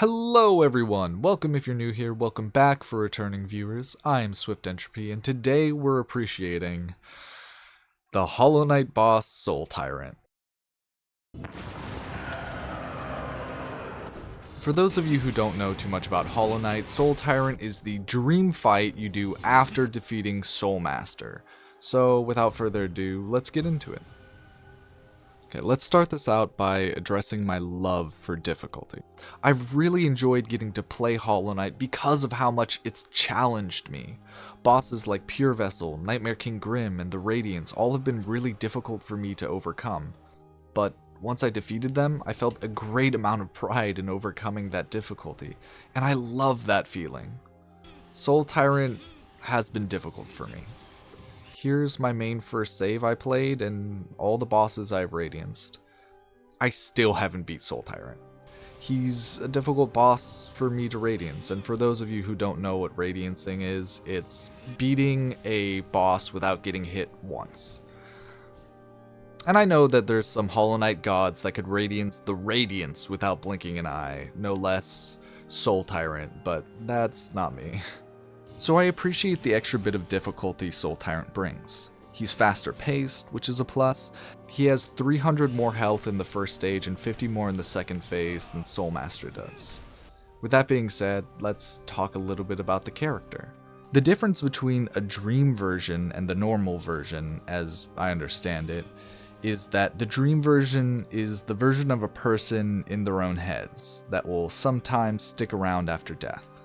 Hello everyone! Welcome if you're new here, welcome back for returning viewers. I'm Swift Entropy, and today we're appreciating the Hollow Knight boss, Soul Tyrant. For those of you who don't know too much about Hollow Knight, Soul Tyrant is the dream fight you do after defeating Soul Master. So without further ado, let's get into it. Okay, let's start this out by addressing my love for difficulty. I've really enjoyed getting to play Hollow Knight because of how much it's challenged me. Bosses like Pure Vessel, Nightmare King Grim, and the Radiance all have been really difficult for me to overcome. But once I defeated them, I felt a great amount of pride in overcoming that difficulty, and I love that feeling. Soul Tyrant has been difficult for me. Here's my main first save I played, and all the bosses I've radianced. I still haven't beat Soul Tyrant. He's a difficult boss for me to radiance, and for those of you who don't know what radiancing is, it's beating a boss without getting hit once. And I know that there's some Hollow Knight gods that could radiance the Radiance without blinking an eye, no less Soul Tyrant, but that's not me. So I appreciate the extra bit of difficulty Soul Tyrant brings. He's faster paced, which is a plus. He has 300 more health in the first stage and 50 more in the second phase than Soul Master does. With that being said, let's talk a little bit about the character. The difference between a dream version and the normal version, as I understand it, is that the dream version is the version of a person in their own heads that will sometimes stick around after death.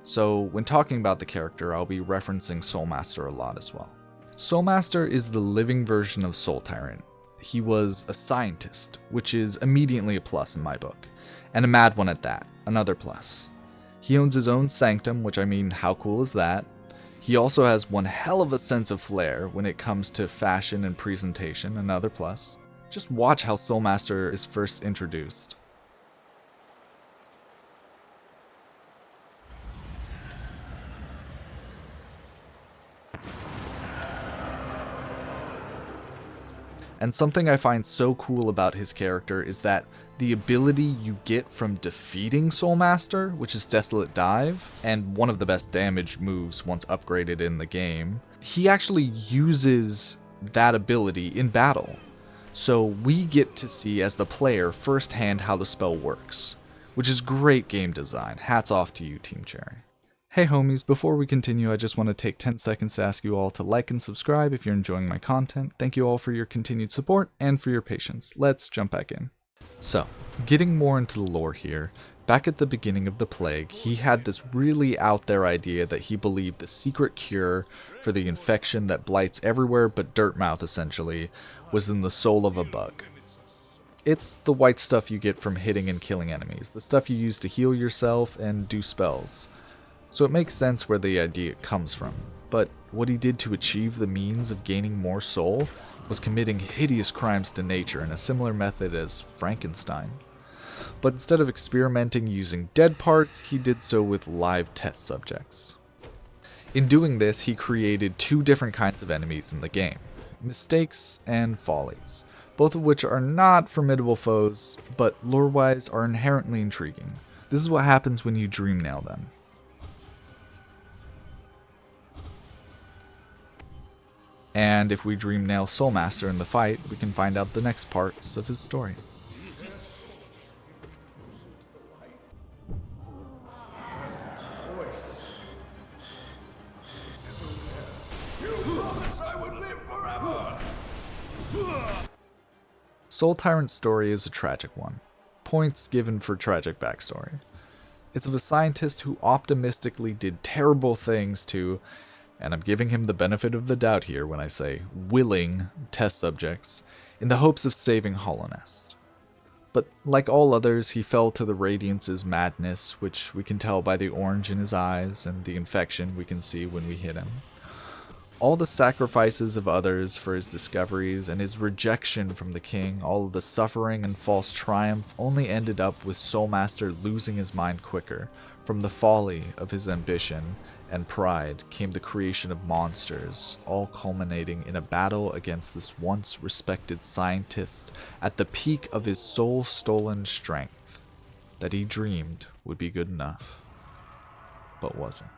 So when talking about the character, I'll be referencing Soul Master a lot as well. Soul Master is the living version of Soul Tyrant. He was a scientist, which is immediately a plus in my book, and a mad one at that, another plus. He owns his own sanctum, which I mean, how cool is that? He also has one hell of a sense of flair when it comes to fashion and presentation, another plus. Just watch how Soul Master is first introduced. And something I find so cool about his character is that the ability you get from defeating Soul Master, which is Desolate Dive, and one of the best damage moves once upgraded in the game, he actually uses that ability in battle. So we get to see as the player firsthand how the spell works, which is great game design. Hats off to you, Team Cherry. Hey homies, before we continue, I just want to take 10 seconds to ask you all to like and subscribe if you're enjoying my content. Thank you all for your continued support and for your patience. Let's jump back in. So, getting more into the lore here, back at the beginning of the plague, he had this really out there idea that he believed the secret cure for the infection that blights everywhere but Dirtmouth essentially was in the soul of a bug. It's the white stuff you get from hitting and killing enemies, the stuff you use to heal yourself and do spells. So it makes sense where the idea comes from, but what he did to achieve the means of gaining more soul was committing hideous crimes to nature in a similar method as Frankenstein. But instead of experimenting using dead parts, he did so with live test subjects. In doing this, he created two different kinds of enemies in the game, mistakes and follies, both of which are not formidable foes, but lore-wise are inherently intriguing. This is what happens when you dream nail them. And if we dream nail Soul Master in the fight, we can find out the next parts of his story. Soul Tyrant's story is a tragic one. Points given for tragic backstory. It's of a scientist who optimistically did terrible things to, and I'm giving him the benefit of the doubt here when I say willing, test subjects, in the hopes of saving Hollow Nest. But like all others, he fell to the Radiance's madness, which we can tell by the orange in his eyes and the infection we can see when we hit him. All the sacrifices of others for his discoveries and his rejection from the king, all of the suffering and false triumph only ended up with Soul Master losing his mind quicker. From the folly of his ambition and pride came the creation of monsters, all culminating in a battle against this once respected scientist at the peak of his soul-stolen strength. that he dreamed would be good enough, but wasn't.